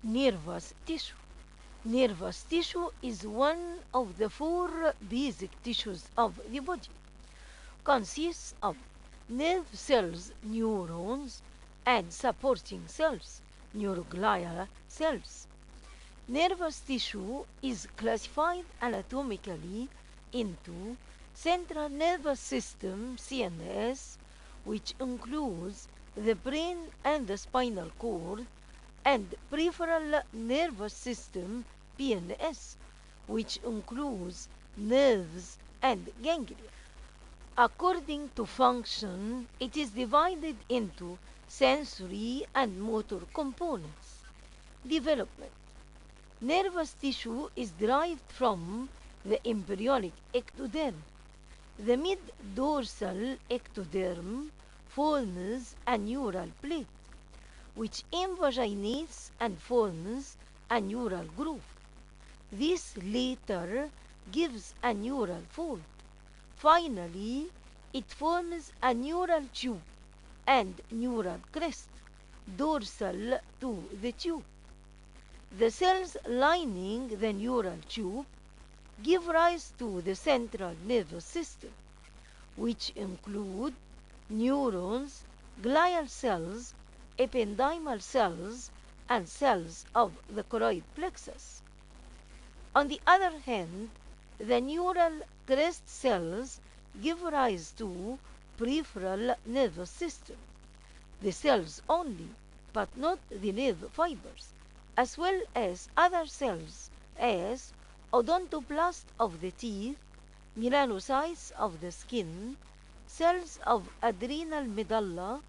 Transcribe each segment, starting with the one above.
Nervous tissue. Nervous tissue is one of the four basic tissues of the body. Consists of nerve cells, neurons, and supporting cells, neuroglial cells. Nervous tissue is classified anatomically into central nervous system CNS, which includes the brain and the spinal cord, and peripheral nervous system PNS, which includes nerves and ganglia. According to function, it is divided into sensory and motor components. Development. Nervous tissue is derived from the embryonic ectoderm. The mid-dorsal ectoderm forms a neural plate, which invaginates and forms a neural groove. This later gives a neural fold. Finally, it forms a neural tube and neural crest, dorsal to the tube. The cells lining the neural tube give rise to the central nervous system, which include neurons, glial cells, ependymal cells, and cells of the choroid plexus. On the other hand, the neural crest cells give rise to peripheral nervous system, the cells only, but not the nerve fibers, as well as other cells as odontoblast of the teeth, melanocytes of the skin, cells of adrenal medulla,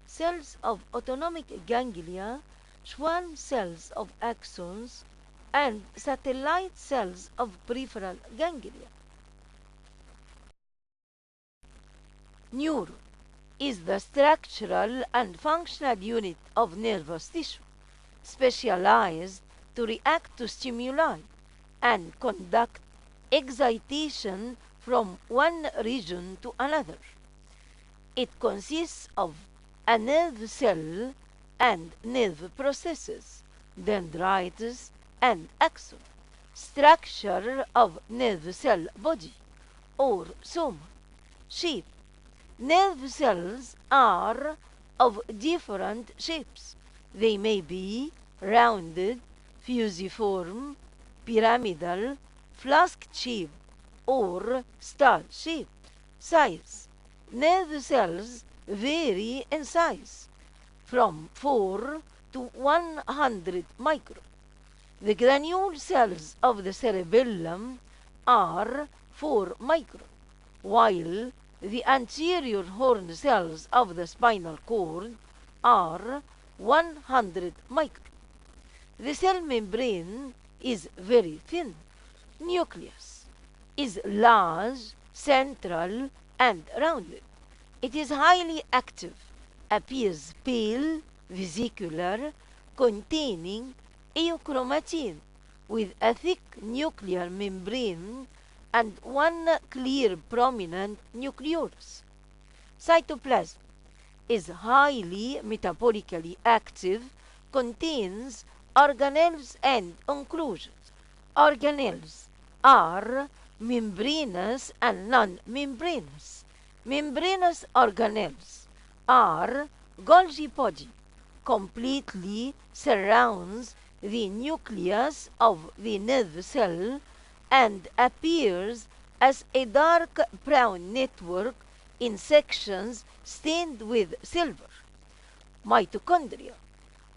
cells of autonomic ganglia, Schwann cells of axons, and satellite cells of peripheral ganglia. Neuron is the structural and functional unit of nervous tissue, specialized to react to stimuli and conduct excitation from one region to another. It consists of a nerve cell and nerve processes, dendrites and axon. Structure of nerve cell body or soma. Shape. Nerve cells are of different shapes. They may be rounded, fusiform, pyramidal, flask-shaped, or star-shaped. Size. Nerve cells vary in size from 4 to 100 micron. The granule cells of the cerebellum are 4 micron, while the anterior horn cells of the spinal cord are 100 micron. The cell membrane is very thin. Nucleus is large, central, and rounded. It is highly active, appears pale, vesicular, containing eochromatin with a thick nuclear membrane and one clear prominent nucleolus. Cytoplasm is highly metabolically active, contains organelles and inclusions. Organelles are membranous and non-membranous. Membranous organelles are Golgi body, completely surrounds the nucleus of the nerve cell and appears as a dark brown network in sections stained with silver. Mitochondria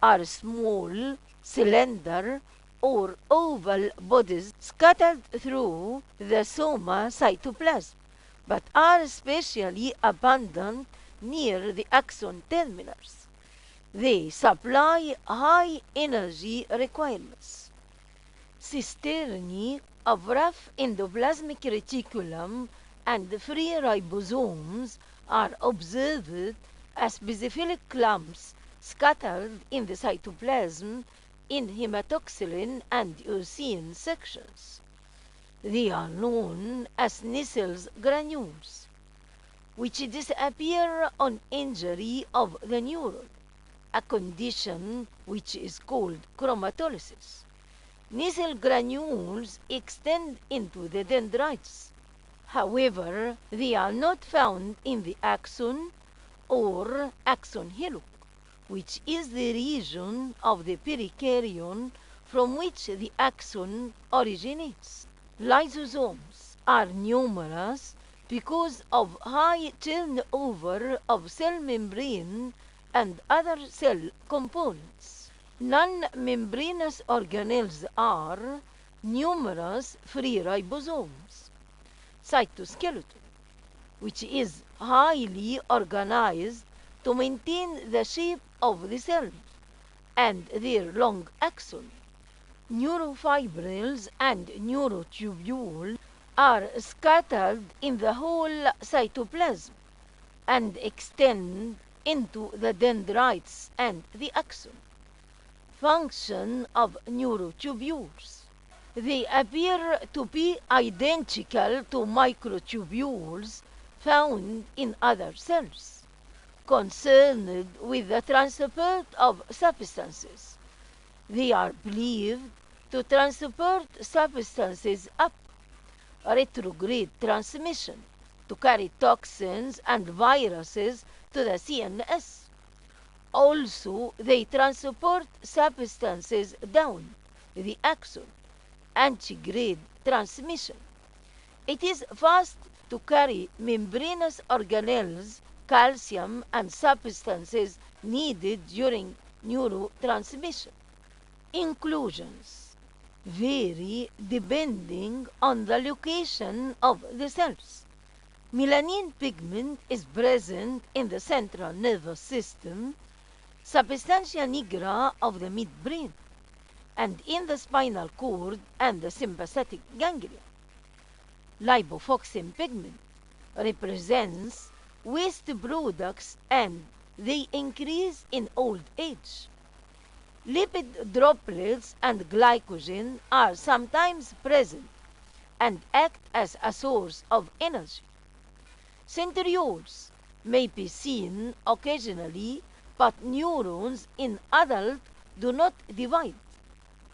are small, cylinder, or oval bodies scattered through the soma cytoplasm, but are especially abundant near the axon terminals. They supply high energy requirements. Cisternae of rough endoplasmic reticulum and free ribosomes are observed as basophilic clumps scattered in the cytoplasm in hematoxylin and eosin sections. They are known as Nissel's granules, which disappear on injury of the neuron. a condition which is called chromatolysis. Nasal granules extend into the dendrites. However, they are not found in the axon or axon hillock, which is the region of the pericardium from which the axon originates. Lysosomes are numerous because of high turnover of cell membrane and other cell components. Non-membranous organelles are numerous free ribosomes. Cytoskeleton, which is highly organized to maintain the shape of the cells and their long axon. Neurofibrils and neurotubules are scattered in the whole cytoplasm and extend into the dendrites and the axon. Function of neurotubules. They appear to be identical to microtubules found in other cells, concerned with the transport of substances. They are believed to transport substances up, retrograde transmission, to carry toxins and viruses to the CNS. Also, they transport substances down the axon, antigrade transmission. It is fast to carry membranous organelles, calcium, and substances needed during neurotransmission. Inclusions vary depending on the location of the cells. Melanin pigment is present in the central nervous system, substantia nigra of the midbrain, and in the spinal cord and the sympathetic ganglia. Lipofuscin pigment represents waste products and they increase in old age. Lipid droplets and glycogen are sometimes present and act as a source of energy. Centrioles may be seen occasionally, but neurons in adults do not divide,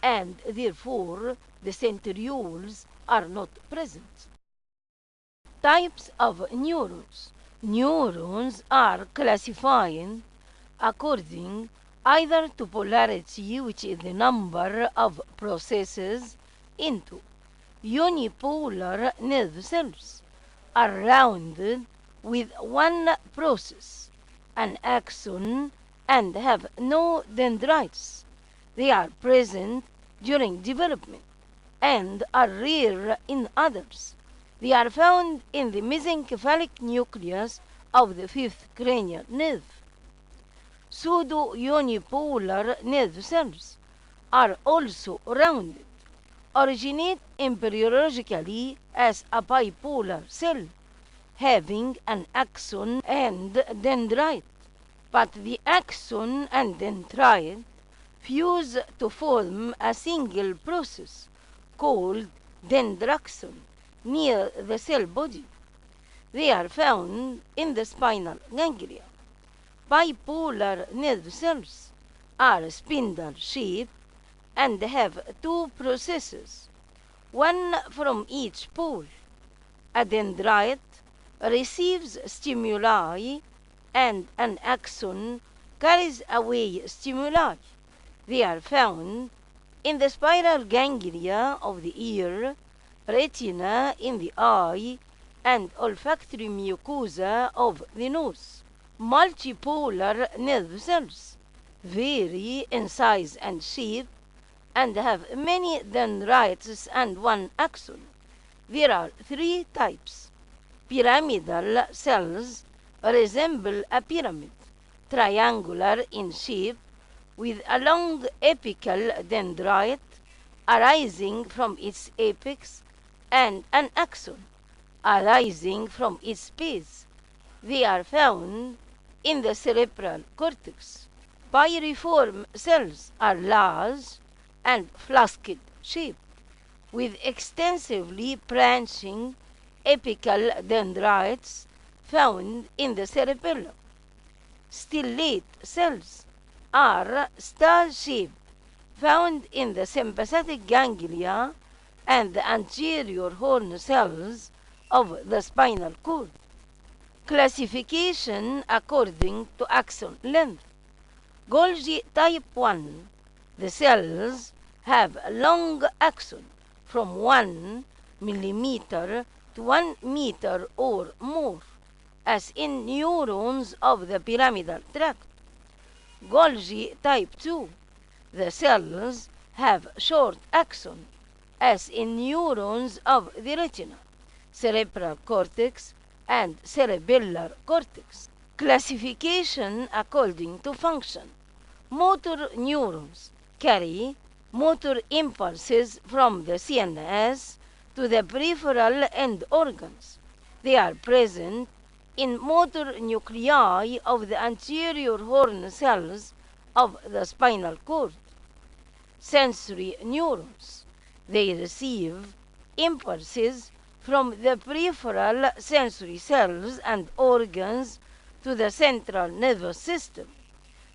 and therefore the centrioles are not present. Types of neurons. Neurons are classified according either to polarity, which is the number of processes, into unipolar nerve cells are rounded with one process, an axon, and have no dendrites. They are present during development and are rare in others. They are found in the mesencephalic nucleus of the fifth cranial nerve. Pseudo-unipolar nerve cells are also rounded, originate embryologically as a bipolar cell, having an axon and dendrite, but the axon and dendrite fuse to form a single process called dendroxon near the cell body. They are found in the spinal ganglia. Bipolar nerve cells are spindle-shaped and have two processes, one from each pole. A dendrite receives stimuli and an axon carries away stimuli. They are found in the spiral ganglia of the ear, retina in the eye, and olfactory mucosa of the nose. Multipolar nerve cells vary in size and shape and have many dendrites and one axon. There are three types. Pyramidal cells resemble a pyramid, triangular in shape, with a long apical dendrite arising from its apex and an axon arising from its base. They are found in the cerebral cortex. Pyriform cells are large and flasked-shaped, with extensively branching apical dendrites found in the cerebellum. Stellate cells are star-shaped, found in the sympathetic ganglia and the anterior horn cells of the spinal cord. Classification according to axon length. Golgi type 1. The cells have a long axon from 1 millimeter to 1 meter or more, as in neurons of the pyramidal tract. Golgi type 2. The cells have short axon, as in neurons of the retina, cerebral cortex, and cerebellar cortex. Classification according to function. Motor neurons carry motor impulses from the CNS to the peripheral end organs. They are present in motor nuclei of the anterior horn cells of the spinal cord. Sensory neurons. They receive impulses from the peripheral sensory cells and organs to the central nervous system.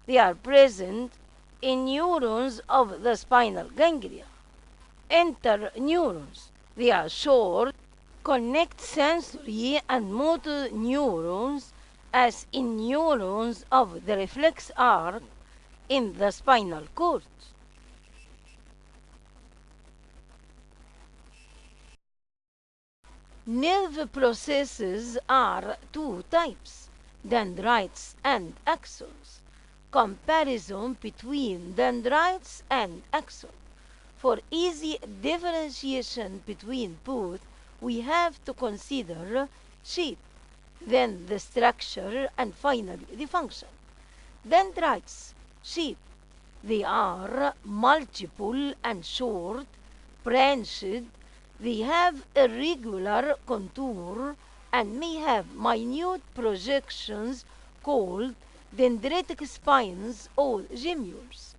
They are present in neurons of the spinal ganglia. Interneurons. They are short, connect sensory and motor neurons as in neurons of the reflex arc in the spinal cord. Nerve processes are two types, dendrites and axons. Comparison between dendrites and axon. For easy differentiation between both, we have to consider shape, then the structure, and finally the function. Dendrites, shape. They are multiple and short, branched. They have irregular contour and may have minute projections called dendritic spines or gemmules,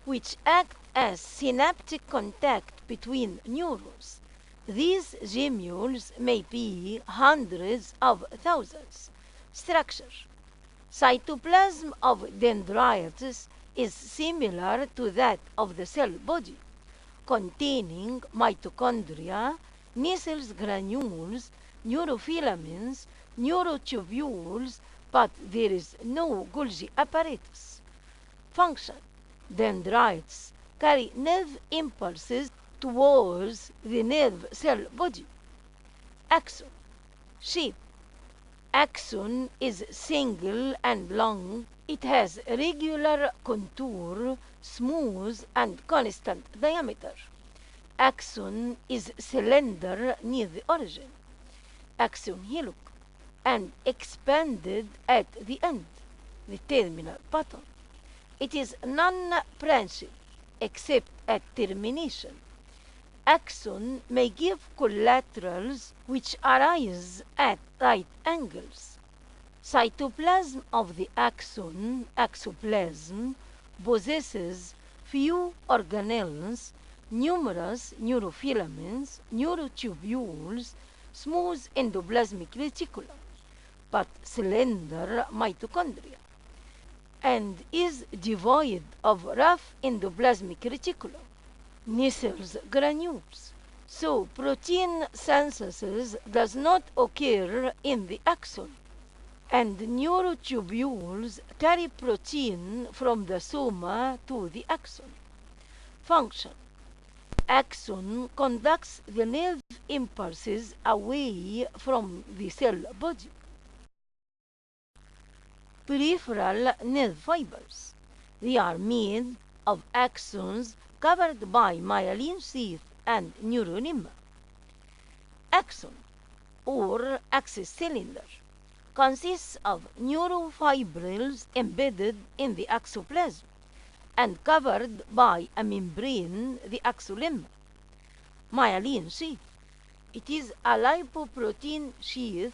which act as synaptic contact between neurons. These gemmules may be hundreds of thousands. Structure. Cytoplasm of dendrites is similar to that of the cell body, containing mitochondria, nucleus granules, neurofilaments, neurotubules, but there is no Golgi apparatus. Function. Dendrites carry nerve impulses towards the nerve cell body. Axon. Shape. Axon is single and long. It has regular contour, smooth and constant diameter. Axon is cylinder near the origin. Axon hillock, and expanded at the end, the terminal button. It is non-branched except at termination. Axon may give collaterals which arise at right angles. Cytoplasm of the axon, axoplasm, possesses few organelles, numerous neurofilaments, neurotubules, smooth endoplasmic reticulum, but slender mitochondria, and is devoid of rough endoplasmic reticulum, nucleus granules. So protein synthesis does not occur in the axon, and neurotubules carry protein from the soma to the axon. Function. Axon conducts the nerve impulses away from the cell body. Peripheral nerve fibers. They are made of axons covered by myelin sheath and neuronemma. Axon, or axis cylinder, consists of neurofibrils embedded in the axoplasm and covered by a membrane, the axolemma. Myelin sheath. It is a lipoprotein sheath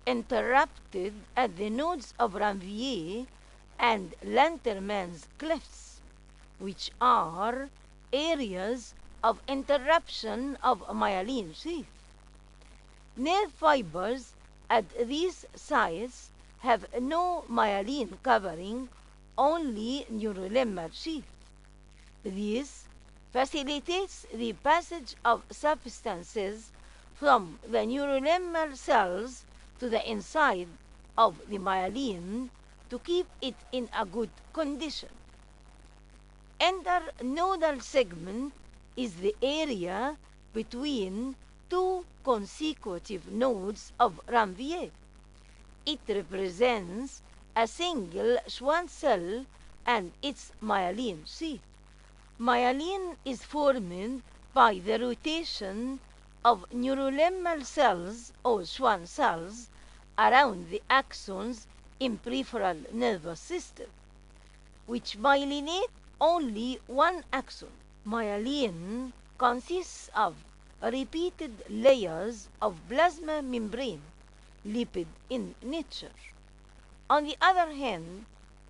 interrupted at the nodes of Ranvier and Lantermann's clefts, which are areas of interruption of myelin sheath. Nerve fibers at these sites have no myelin covering only neurolemmal sheath. This facilitates the passage of substances from the neurolemmal cells to the inside of the myelin to keep it in a good condition. Internodal segment is the area between two consecutive nodes of Ranvier. It represents a single Schwann cell and its myelin sheath. Myelin is formed by the rotation of neurolemmal cells or Schwann cells around the axons in peripheral nervous system, which myelinate only one axon. Myelin consists of repeated layers of plasma membrane, lipid in nature. On the other hand,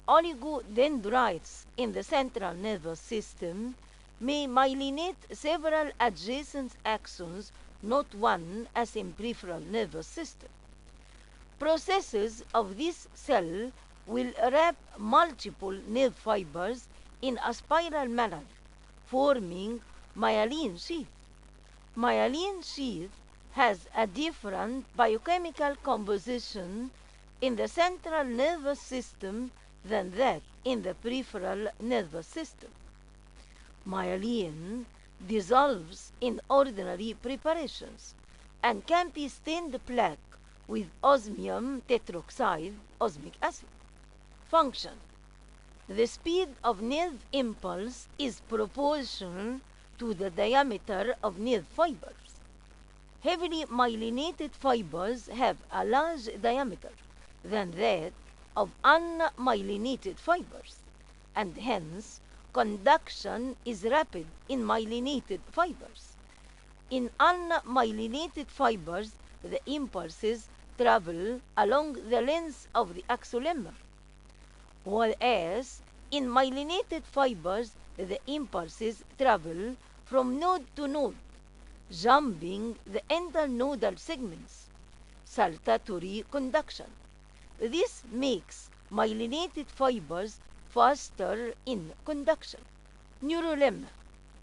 oligodendrites in the central nervous system may myelinate several adjacent axons, not one as in peripheral nervous system. Processes of this cell will wrap multiple nerve fibers in a spiral manner, forming myelin sheath. Myelin sheath has a different biochemical composition in the central nervous system than that in the peripheral nervous system. Myelin dissolves in ordinary preparations and can be stained black with osmium tetroxide, osmic acid. Function. The speed of nerve impulse is proportional to the diameter of nerve fibers. Heavily myelinated fibers have a large diameter than that of unmyelinated fibers, and hence conduction is rapid in myelinated fibers. In unmyelinated fibers, the impulses travel along the length of the axolemma, whereas in myelinated fibers, the impulses travel from node to node, jumping the internodal segments, saltatory conduction. This makes myelinated fibers faster in conduction. Neurolemma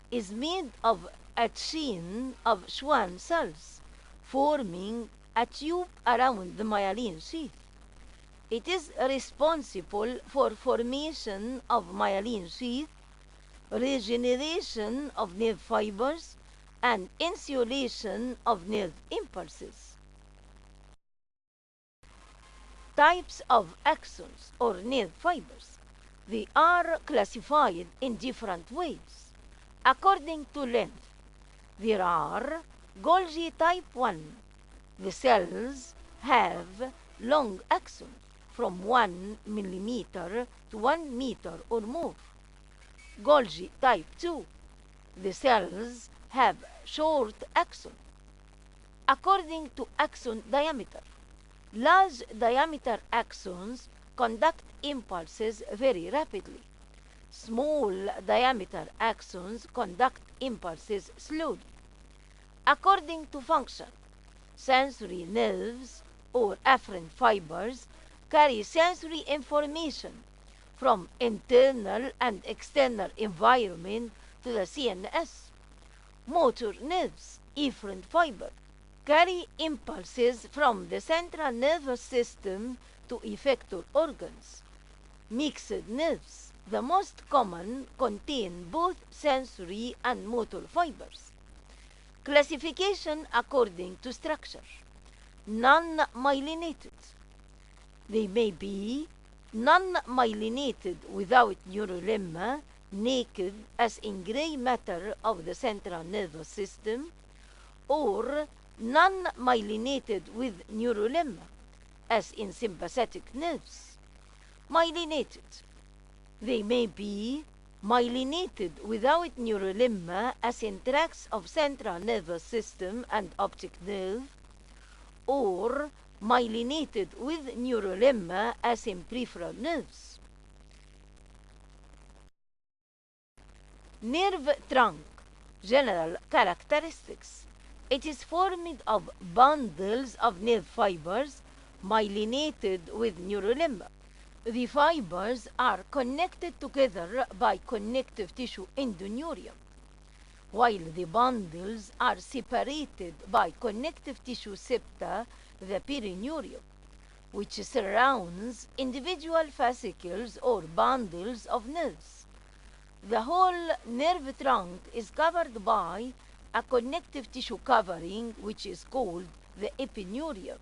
is made of a chain of Schwann cells, forming a tube around the myelin sheath. It is responsible for formation of myelin sheath, regeneration of nerve fibers, and insulation of nerve impulses. Types of axons or nerve fibers. They are classified in different ways according to length. There are Golgi type 1. The cells have long axons from 1 millimeter to 1 meter or more. Golgi type 2. The cells have short axons. According to axon diameter, large diameter axons conduct impulses very rapidly. Small diameter axons conduct impulses slowly. According to function, sensory nerves or afferent fibers carry sensory information from internal and external environment to the CNS. Motor nerves, efferent fiber, carry impulses from the central nervous system to effector organs. Mixed nerves, the most common, contain both sensory and motor fibers. Classification according to structure. Non-myelinated. They may be non-myelinated without neurolemma, naked as in gray matter of the central nervous system, or non-myelinated with neurolemma, as in sympathetic nerves. Myelinated. They may be myelinated without neurolemma, as in tracts of central nervous system and optic nerve, or myelinated with neurolemma, as in peripheral nerves. Nerve trunk. General characteristics. It is formed of bundles of nerve fibers myelinated with neurolemma. The fibers are connected together by connective tissue endoneurium, while the bundles are separated by connective tissue septa, the perineurium, which surrounds individual fascicles or bundles of nerves. The whole nerve trunk is covered by a connective tissue covering which is called the epineurium.